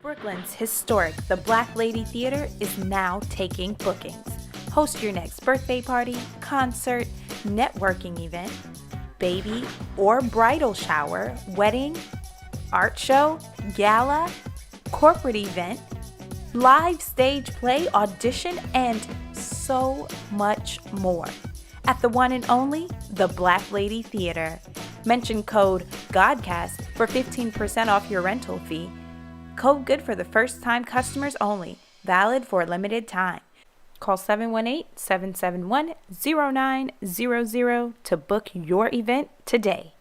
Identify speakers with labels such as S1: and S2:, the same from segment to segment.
S1: Brooklyn's historic The Black Lady Theater is now taking bookings. Host your next birthday party, concert, networking event, baby or bridal shower, wedding, art show, gala, corporate event, live stage play, audition, and so much more. At the one and only The Black Lady Theater. Mention code GODCAST for 15% off your rental fee. Code good for the first-time customers only. Valid for a limited time. Call 718-771-0900 to book your event today.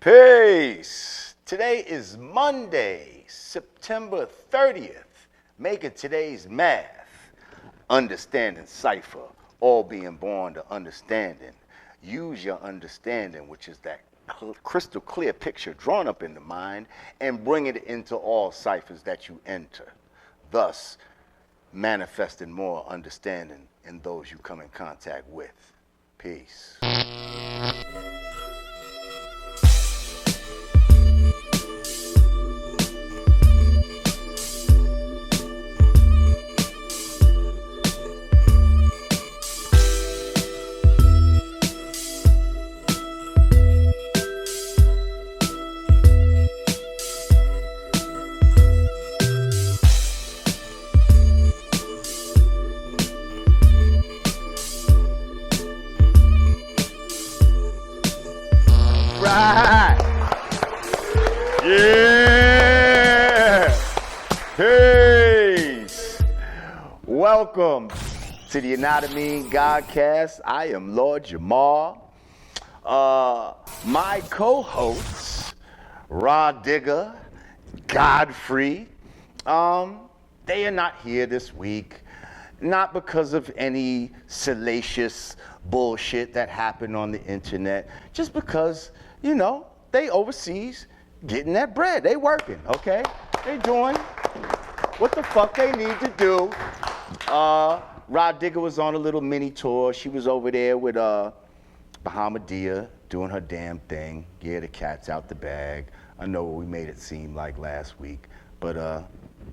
S2: Peace. Today is Monday, September 30th. Making today's math. Understanding cipher. All being born to understanding. Use your understanding, which is that crystal clear picture drawn up in the mind, and bring it into all ciphers that you enter, thus manifesting more understanding in those you come in contact with. Peace. Welcome to the Yanadameen Godcast. I am Lord Jamar. My co-hosts, Rah Digga, Godfrey, they are not here this week. Not because of any salacious bullshit that happened on the internet. Just because, you know, they overseas getting that bread. They working, okay? They doing what the fuck they need to do. Rah Digga was on a little mini tour. She was over there with Bahamadia doing her damn thing. Yeah, the cat's out the bag. I know what we made it seem like last week, but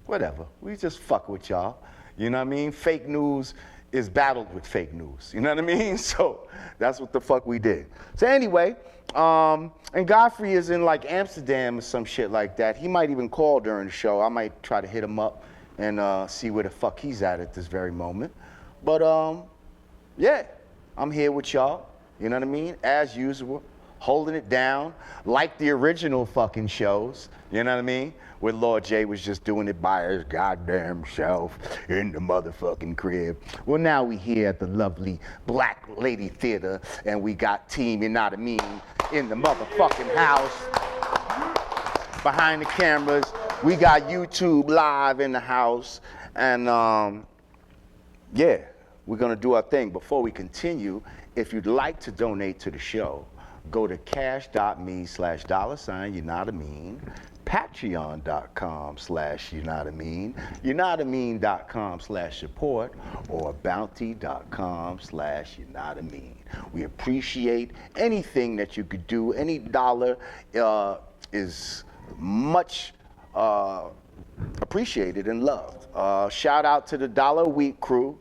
S2: whatever. We just fuck with y'all. You know what I mean? Fake news is battled with fake news. You know what I mean? So that's what the fuck we did. So anyway, and Godfrey is in like Amsterdam or some shit like that. He might even call during the show. I might try to hit him up and see where the fuck he's at this very moment. But yeah, I'm here with y'all, you know what I mean? As usual, holding it down like the original fucking shows, you know what I mean? Where Lord J was just doing it by his goddamn self in the motherfucking crib. Well, now we here at the lovely Black Lady Theater, and we got Team Yanadameen in the motherfucking house. Behind the cameras, we got YouTube live in the house, and yeah, we're gonna do our thing. Before we continue, if you'd like to donate to the show, go to cash.me/$Yanadameen, patreon.com/Yanadameen, yanadameen.com/support, or bounty.com/Yanadameen. We appreciate anything that you could do. Any dollar is much appreciated and loved. Shout out to the Dollar a Week crew.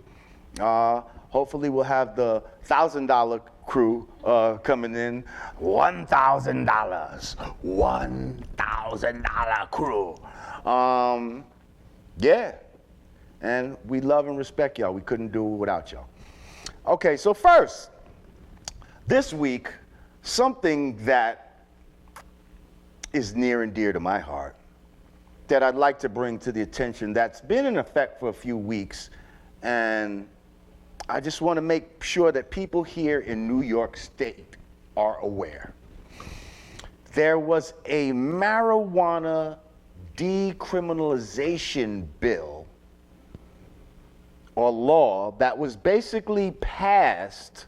S2: Hopefully we'll have the $1,000 crew coming in. $1,000. $1,000 crew. Yeah. And we love and respect y'all. We couldn't do it without y'all. Okay, so first, this week, something that is near and dear to my heart that I'd like to bring to the attention that's been in effect for a few weeks, and I just want to make sure that people here in New York State are aware. There was a marijuana decriminalization bill or law that was basically passed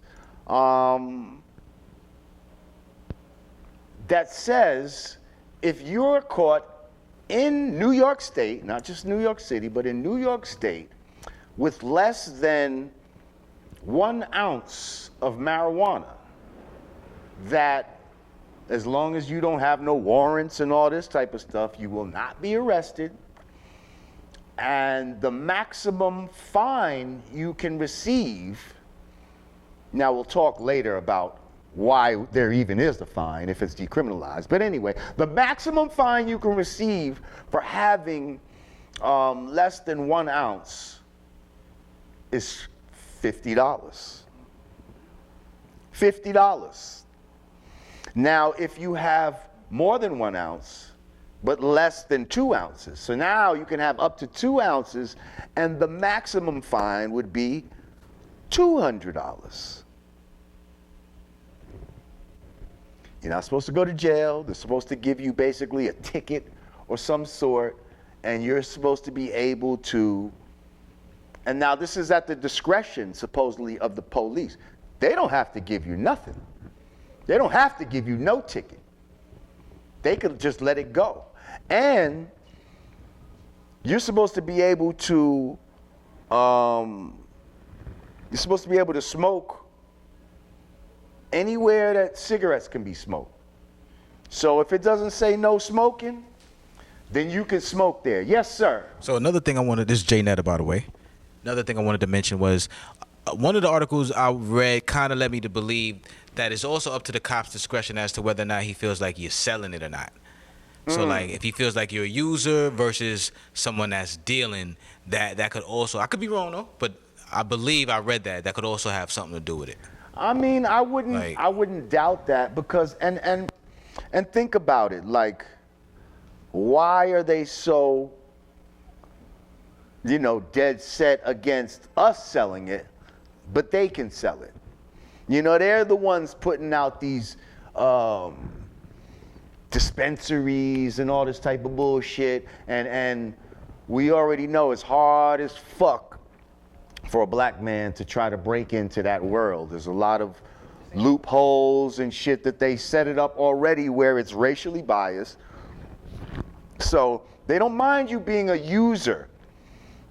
S2: that says if you're caught in New York State, not just New York City, but in New York State, with less than 1 ounce of marijuana, that as long as you don't have no warrants and all this type of stuff, you will not be arrested. And the maximum fine you can receive, now we'll talk later about why there even is the fine if it's decriminalized. But anyway, the maximum fine you can receive for having less than 1 ounce is $50. $50. Now, if you have more than 1 ounce, but less than 2 ounces, so now you can have up to 2 ounces, and the maximum fine would be $200. You're not supposed to go to jail. They're supposed to give you basically a ticket or some sort, and you're supposed to be able to, and now this is at the discretion, supposedly, of the police. They don't have to give you nothing. They don't have to give you no ticket. They could just let it go. And you're supposed to be able to, smoke anywhere that cigarettes can be smoked. So if it doesn't say no smoking, then you can smoke there. Yes, sir.
S3: So another thing this is Jay Netta, by the way. Another thing I wanted to mention was one of the articles I read kind of led me to believe that it's also up to the cop's discretion as to whether or not he feels like you're selling it or not. So like if he feels like you're a user versus someone that's dealing, that could also, I could be wrong though, but I believe I read that could also have something to do with it.
S2: I mean, I wouldn't doubt that, because and think about it, like, why are they so, dead set against us selling it, but they can sell it? They're the ones putting out these dispensaries and all this type of bullshit, and we already know it's hard as fuck for a black man to try to break into that world. There's a lot of loopholes and shit that they set it up already where it's racially biased. So they don't mind you being a user,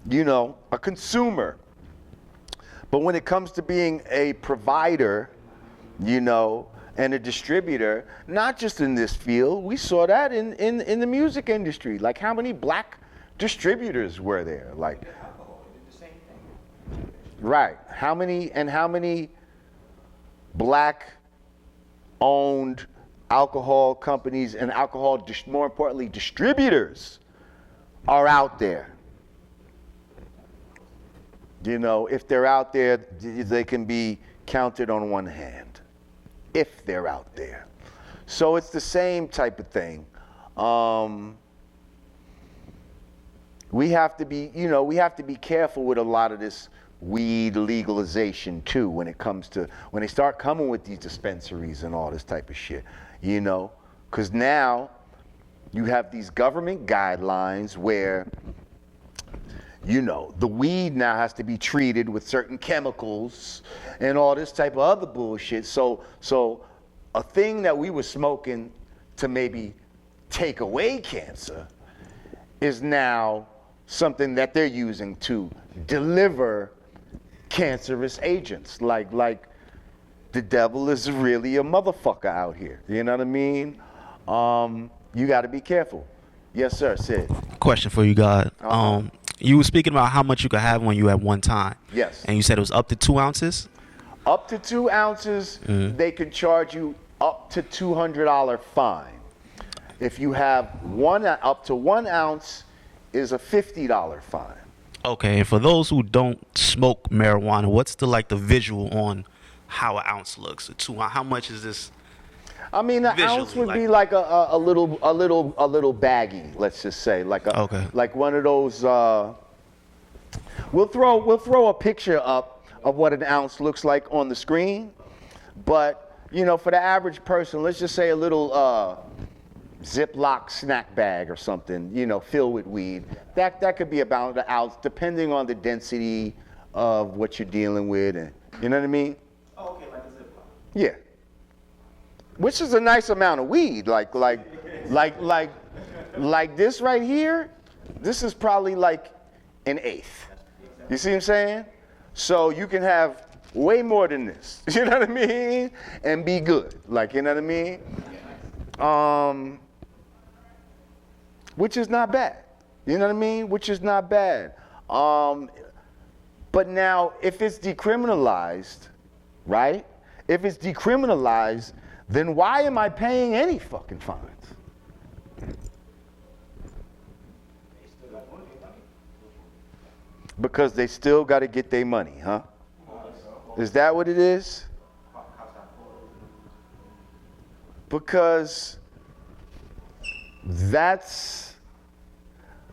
S2: a consumer. But when it comes to being a provider, and a distributor, not just in this field, we saw that in the music industry. Like, how many black distributors were there? Like, right. How many black owned alcohol companies and more importantly, distributors are out there? If they're out there, they can be counted on one hand. If they're out there. So it's the same type of thing. We have to be careful with a lot of this weed legalization too when they start coming with these dispensaries and all this type of shit, because now you have these government guidelines where the weed now has to be treated with certain chemicals and all this type of other bullshit. So a thing that we were smoking to maybe take away cancer is now something that they're using to deliver cancerous agents. Like the devil is really a motherfucker out here. You know what I mean? You got to be careful. Yes, sir. Sid.
S4: Question for you, God. You were speaking about how much you could have when you at one time.
S2: Yes.
S4: And you said it was up to 2 ounces?
S2: Up to 2 ounces, they can charge you up to $200 fine. If you have up to 1 ounce is a $50 fine.
S4: Okay, and for those who don't smoke marijuana, what's the visual on how an ounce looks? How much is this?
S2: I mean, an ounce would be like a little baggie. Let's just say like one of those. We'll throw a picture up of what an ounce looks like on the screen, but for the average person, let's just say a little Ziploc snack bag or something, filled with weed. That could be about an ounce, depending on the density of what you're dealing with, and you know what I mean.
S5: Oh, okay, like a Ziploc.
S2: Yeah. Which is a nice amount of weed, like this right here. This is probably like an eighth. You see what I'm saying? So you can have way more than this. You know what I mean? And be good. Like, you know what I mean? which is not bad. You know what I mean? Which is not bad. But now, if it's decriminalized, right? If it's decriminalized, then why am I paying any fucking fines? Because they still got to get their money, huh? Is that what it is? Because that's,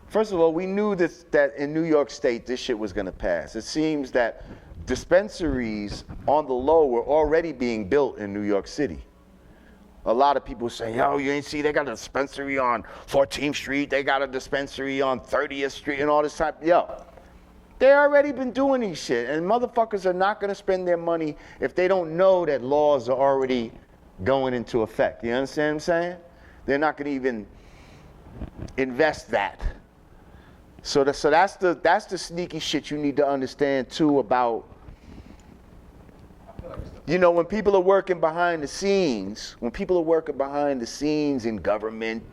S2: first of all, we knew that in New York State this shit was gonna pass. It seems that dispensaries on the low were already being built in New York City. A lot of people say, yo, you ain't see they got a dispensary on 14th Street, they got a dispensary on 30th Street and all this type. Yo, they already been doing these shit, and motherfuckers are not gonna spend their money if they don't know that laws are already going into effect. You understand what I'm saying? They're not gonna even invest that. So that's the sneaky shit you need to understand too about, you know, when people are working behind the scenes, in government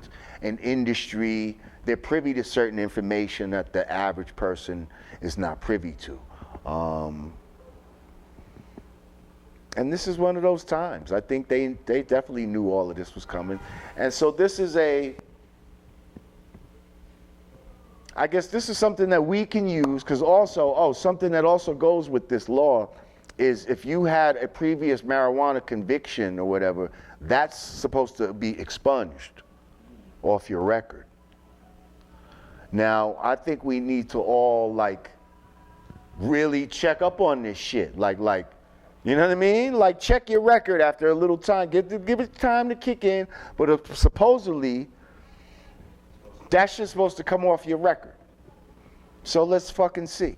S2: and industry, they're privy to certain information that the average person is not privy to. And this is one of those times. I think they definitely knew all of this was coming. And so this is I guess this is something that we can use, because also, something that also goes with this law is if you had a previous marijuana conviction or whatever, that's supposed to be expunged off your record. Now, I think we need to all really check up on this shit. You know what I mean? Like, check your record after a little time. Give it time to kick in. But supposedly, that's just supposed to come off your record. So let's fucking see.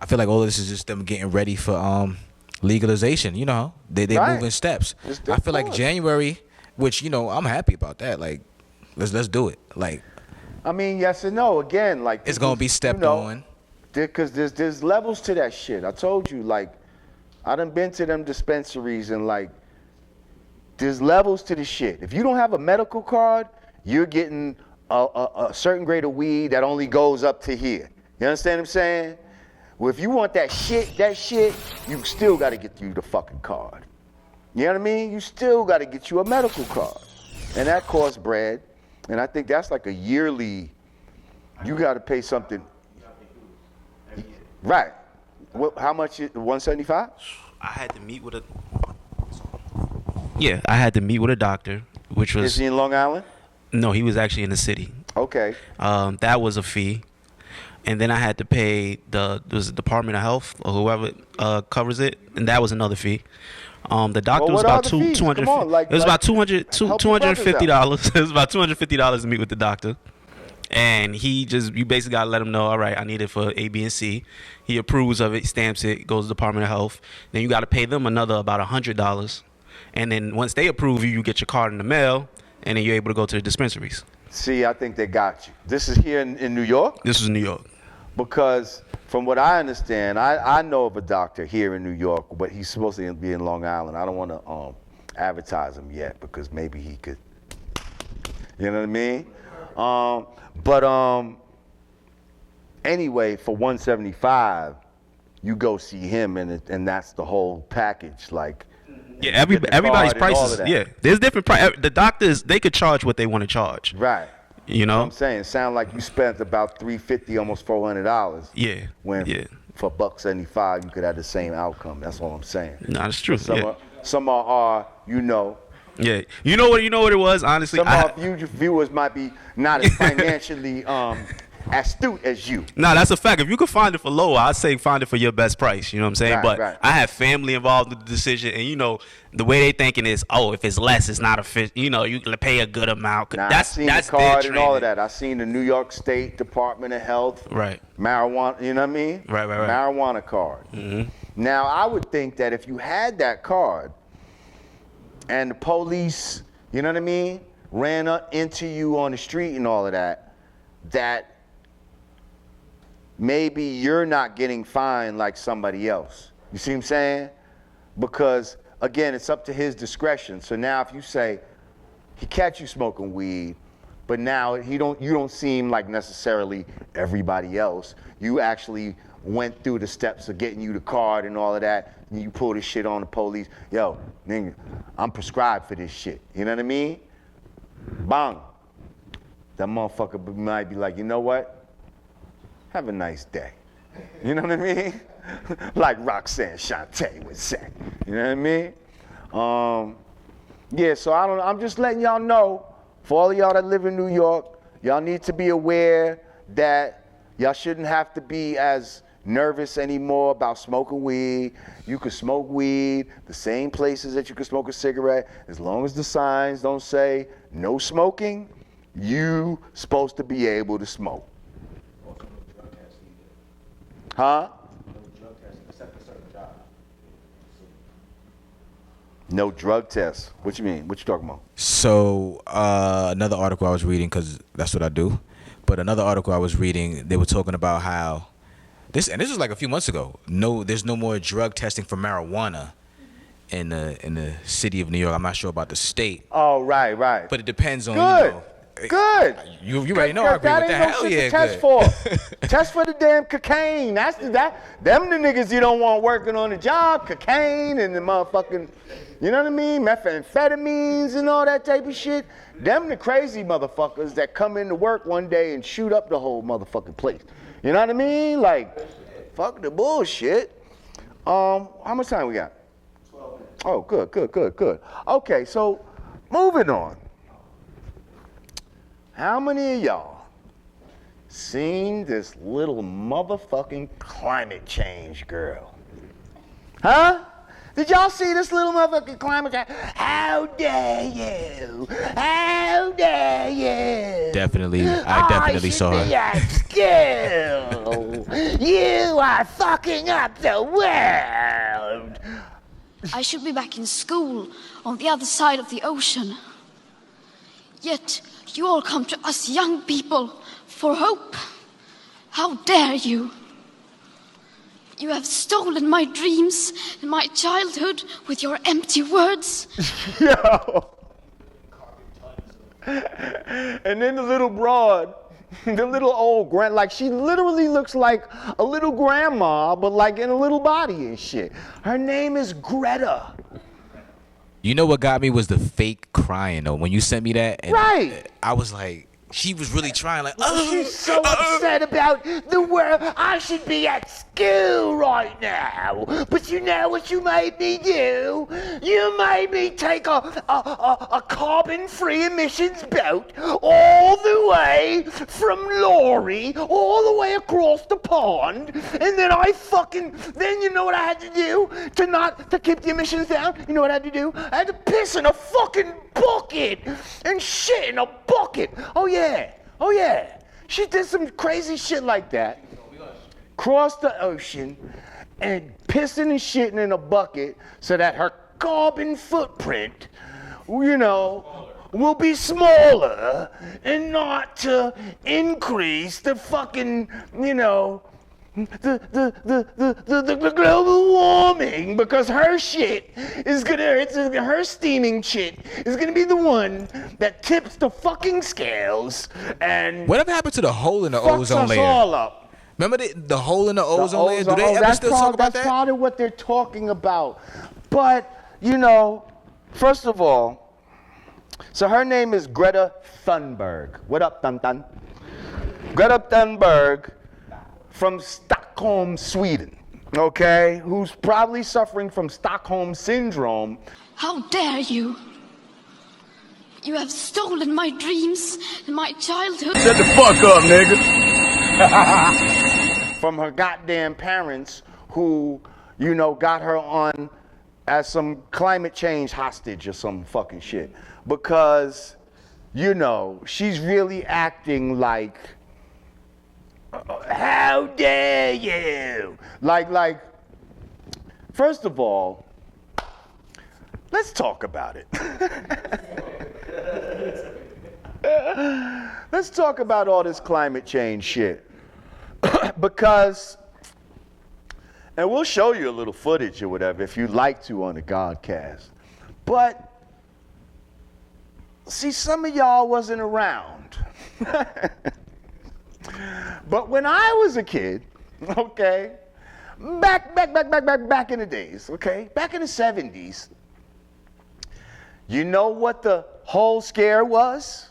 S3: I feel like all of this is just them getting ready for legalization. You know, they
S2: Right.
S3: moving steps. I feel like January, which, you know, I'm happy about that. Like, let's do it. Like,
S2: I mean, yes and no. Again,
S3: it's gonna be stepped on.
S2: Because there's levels to that shit. I told you, I done been to them dispensaries and there's levels to the shit. If you don't have a medical card, you're getting a certain grade of weed that only goes up to here. You understand what I'm saying? Well, if you want that shit, you still got to get you the fucking card. You know what I mean? You still got to get you a medical card. And that costs bread. And I think that's like a yearly, you got to pay something. Right. How much is 175?
S4: I had to meet with a doctor, which was.
S2: Is he in Long Island?
S4: No, he was actually in the city.
S2: Okay.
S4: That was a fee, and then I had to pay the Department of Health or whoever covers it, and that was another fee. The doctor was about $200. It was about $250. It was about $250 to meet with the doctor. And you basically got to let him know, all right, I need it for A, B, and C. He approves of it, stamps it, goes to the Department of Health. Then you got to pay them another about $100. And then once they approve you, you get your card in the mail, and then you're able to go to the dispensaries.
S2: See, I think they got you. This is here in New York?
S4: This is New York.
S2: Because from what I understand, I know of a doctor here in New York, but he's supposed to be in Long Island. I don't want to advertise him yet because maybe he could, you know what I mean? But anyway, for 175, you go see him, and that's the whole package.
S4: Yeah, everybody's prices. Yeah, there's different price. The doctors, they could charge what they want to charge.
S2: Right.
S4: You know?
S2: What I'm saying, it sounds like you spent about $350, almost $400.
S4: Yeah.
S2: When for $1.75, you could have the same outcome. That's all I'm saying.
S4: No, that's true.
S2: Some are, you know.
S4: Yeah, you know what it was. Honestly,
S2: some of our viewers might be not as financially astute as you.
S4: No, that's a fact. If you could find it for lower, I'd say find it for your best price. You know what I'm saying?
S2: Right,
S4: but
S2: right.
S4: I have family involved in the decision, and you know the way they thinking is, if it's less, it's not a fit. You know, you can pay a good amount.
S2: I've seen the card and all of that. I've seen the New York State Department of Health.
S4: Right.
S2: Marijuana. You know what I mean?
S4: Right.
S2: Marijuana card. Mm-hmm. Now I would think that if you had that card, and the police, you know what I mean, ran up into you on the street and all of that, that maybe you're not getting fined like somebody else. You see what I'm saying? Because again, it's up to his discretion. So now if you say, he catch you smoking weed, but now you don't seem like necessarily everybody else. You actually went through the steps of getting you the card and all of that, and you pull this shit on the police. Yo, nigga, I'm prescribed for this shit. You know what I mean? Bang. That motherfucker might be like, you know what? Have a nice day. You know what I mean? Like Roxanne Shante would say. You know what I mean? Yeah, so I'm just letting y'all know, for all of y'all that live in New York, y'all need to be aware that y'all shouldn't have to be as nervous anymore about smoking weed. You can smoke weed the same places that you can smoke a cigarette. As long as the signs don't say no smoking, you supposed to be able to smoke. Huh? No drug test. What you mean? What you talking about?
S3: So another article I was reading, because that's what I do. But another article I was reading, they were talking about how this was like a few months ago. No, there's no more drug testing for marijuana in the city of New York. I'm not sure about the state.
S2: Oh, right.
S3: But it depends on
S2: Good.
S3: You already know I agree with that. Hell yeah,
S2: test for. Test for the damn cocaine. Them the niggas you don't want working on the job. Cocaine and the motherfucking, you know what I mean? Methamphetamines and all that type of shit. Them the crazy motherfuckers that come into work one day and shoot up the whole motherfucking place. You know what I mean? Like, fuck the bullshit. How much time we got? 12 minutes. Oh, good. Okay, so moving on. How many of y'all seen this little motherfucking climate change girl? Huh? Did y'all see this little motherfucking climate change? How dare you? How dare you?
S3: Definitely, I definitely saw her.
S2: At school. You are fucking up the world.
S5: I should be back in school on the other side of the ocean. Yet you all come to us young people for hope. How dare you? You have stolen my dreams and my childhood with your empty words.
S2: Yo. And then the little broad, the little old like she literally looks like a little grandma, but like in a little body and shit. Her name is Greta.
S3: You know what got me was the fake crying though. When you sent me that, and
S2: right?
S3: I was like, she was really trying. Like,
S2: she's so upset about the world. I should be at school right now. But you know what you made me do? You made me take a carbon-free emissions boat all the way from Laurie, all the way across the pond, and then then you know what I had to do to keep the emissions down? You know what I had to do? I had to piss in a fucking bucket and shit in a bucket. Oh yeah. She did some crazy shit like that. Crossed the ocean and pissing and shitting in a bucket so that her carbon footprint, will be smaller and not to increase the fucking, the global warming, because her shit is her steaming shit is gonna be the one that tips the fucking scales and
S3: whatever happened to the hole in the ozone layer?
S2: All up.
S3: Remember the hole in the ozone layer? Do they ever still talk about that?
S2: That's part of what they're talking about. But, first of all, so her name is Greta Thunberg. What up, Thun? Greta Thunberg from Stockholm, Sweden, okay? Who's probably suffering from Stockholm Syndrome.
S5: How dare you? You have stolen my dreams and my childhood.
S2: Shut the fuck up, nigga. From her goddamn parents who, got her on as some climate change hostage or some fucking shit. Because, she's really acting like, how dare you? Like, first of all, let's talk about it. Let's talk about all this climate change shit. Because And we'll show you a little footage or whatever if you'd like to on the Godcast. But, see, some of y'all wasn't around. But when I was a kid, okay, back in the days, okay, back in the 70s, you know what the whole scare was?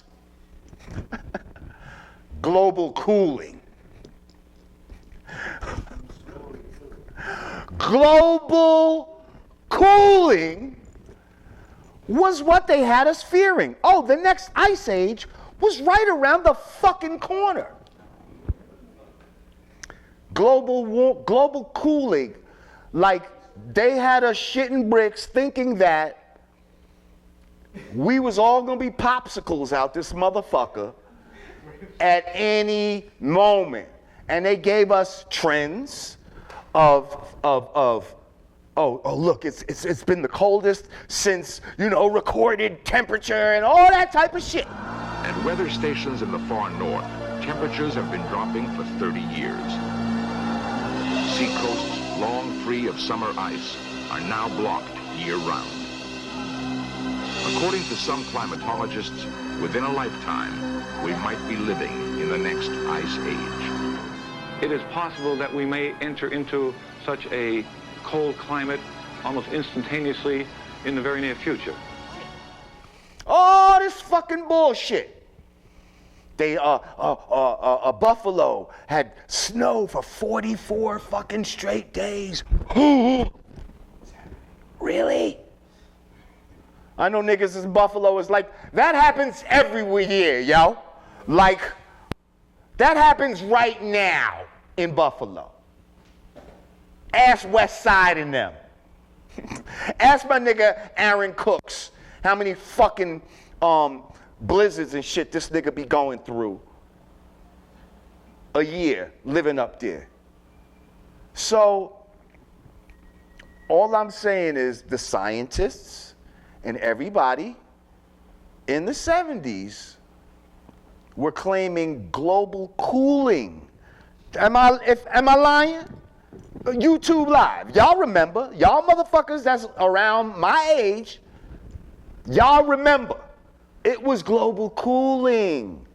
S2: Global cooling. Global cooling was what they had us fearing. Oh, the next ice age was right around the fucking corner. Global cooling, like they had us shitting bricks thinking that we was all gonna be popsicles out this motherfucker at any moment. And they gave us trends of look, it's been the coldest since, recorded temperature and all that type of shit.
S6: At weather stations in the far north, temperatures have been dropping for 30 years. Seacoasts long free of summer ice are now blocked year-round. According to some climatologists, within a lifetime, we might be living in the next ice age.
S7: It is possible that we may enter into such a cold climate almost instantaneously in the very near future.
S2: Oh, this fucking bullshit. Buffalo had snow for 44 fucking straight days. Really? I know niggas in Buffalo is like, that happens every year, yo. Like, that happens right now in Buffalo. Ask West Side and them. Ask my nigga Aaron Cooks how many fucking blizzards and shit this nigga be going through a year living up there. So all I'm saying is the scientists and everybody in the 70s were claiming global cooling. Am I lying? YouTube Live. Y'all remember. Y'all motherfuckers that's around my age, y'all remember. It was global cooling.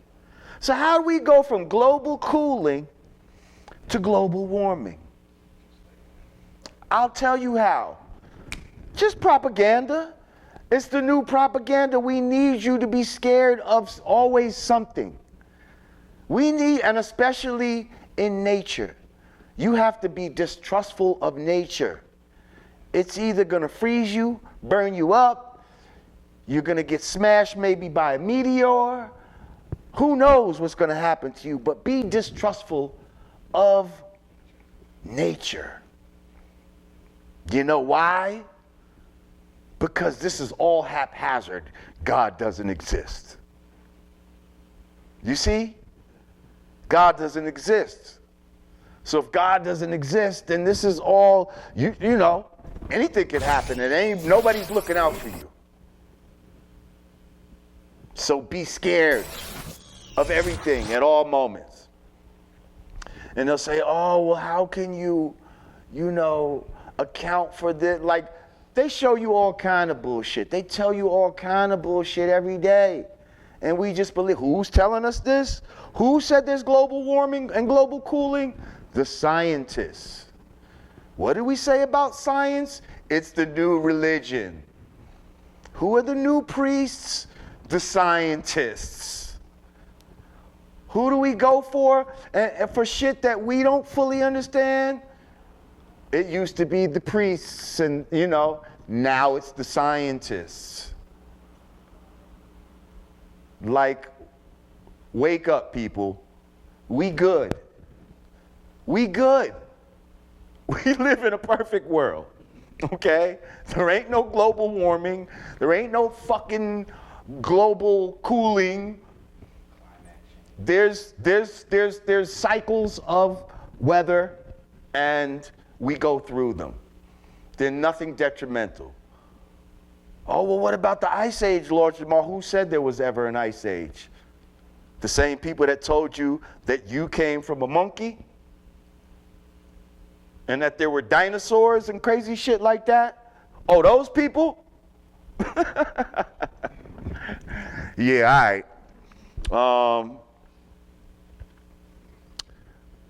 S2: So how do we go from global cooling to global warming? I'll tell you how. Just propaganda. It's the new propaganda. We need you to be scared of always something. We need, and especially in nature, you have to be distrustful of nature. It's either gonna freeze you, burn you up, you're gonna get smashed maybe by a meteor. Who knows what's gonna happen to you, but be distrustful of nature. You know why? Because this is all haphazard. God doesn't exist. You see? God doesn't exist. So if God doesn't exist, then this is all, you know, anything can happen. Nobody's looking out for you. So be scared of everything at all moments. And they'll say, oh, well, how can you account for this? Like, they show you all kind of bullshit. They tell you all kind of bullshit every day. And we just believe. Who's telling us this? Who said there's global warming and global cooling? The scientists. What do we say about science? It's the new religion. Who are the new priests? The scientists. Who do we go for? And for shit that we don't fully understand? It used to be the priests and, now it's the scientists. Like, wake up, people. We good. We good. We live in a perfect world, okay? There ain't no global warming. There ain't no fucking global cooling. There's cycles of weather, and we go through them. They're nothing detrimental. Oh, well, what about the Ice Age, Lord Jamar? Who said there was ever an Ice Age? The same people that told you that you came from a monkey? and that there were dinosaurs and crazy shit like that? Oh, those people? Yeah, all right.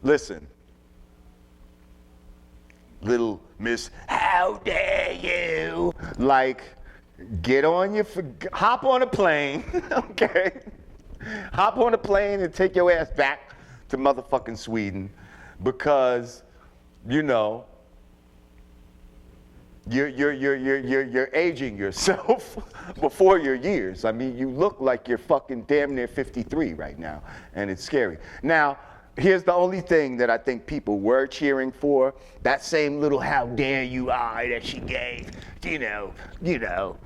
S2: Listen. Little Miss, how dare you? Like, hop on a plane, okay? Hop on a plane and take your ass back to motherfucking Sweden because, you know, you're aging yourself before your years. I mean, you look like you're fucking damn near 53 right now, and it's scary. Now, here's the only thing that I think people were cheering for. That same little how dare you eye that she gave, you know,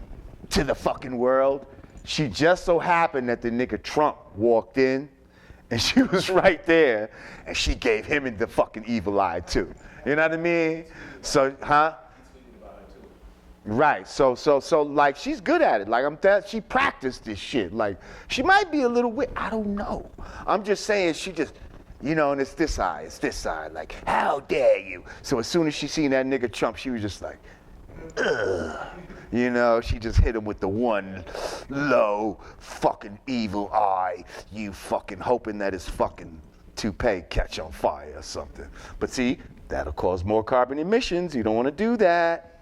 S2: to the fucking world. She just so happened that the nigga Trump walked in, and she was right there, and she gave him the fucking evil eye too. You know what I mean? So, huh? Right, so like she's good at it. Like she practiced this shit. Like she might be a little weird. I don't know. I'm just saying she just, you know, and it's this eye. Like, how dare you? So as soon as she seen that nigga Trump, she was just like, ugh. You know, she just hit him with the one low fucking evil eye. You fucking hoping that his fucking toupee catch on fire or something. But see, that'll cause more carbon emissions. You don't want to do that.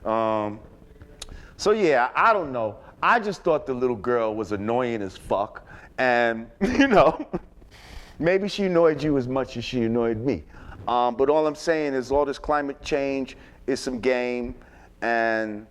S2: So yeah, I don't know. I just thought the little girl was annoying as fuck. And, you know, maybe she annoyed you as much as she annoyed me. But all I'm saying is all this climate change is some game. And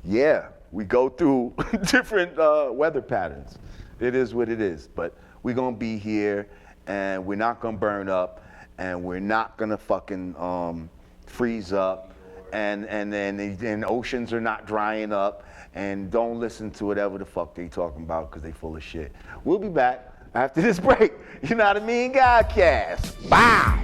S2: yeah, we go through different weather patterns. It is what it is. But we're going to be here, and we're not going to burn up, and we're not going to fucking freeze up. And oceans are not drying up, and don't listen to whatever the fuck they talking about because they full of shit. We'll be back after this break. Yanadameen Godcast. Bye.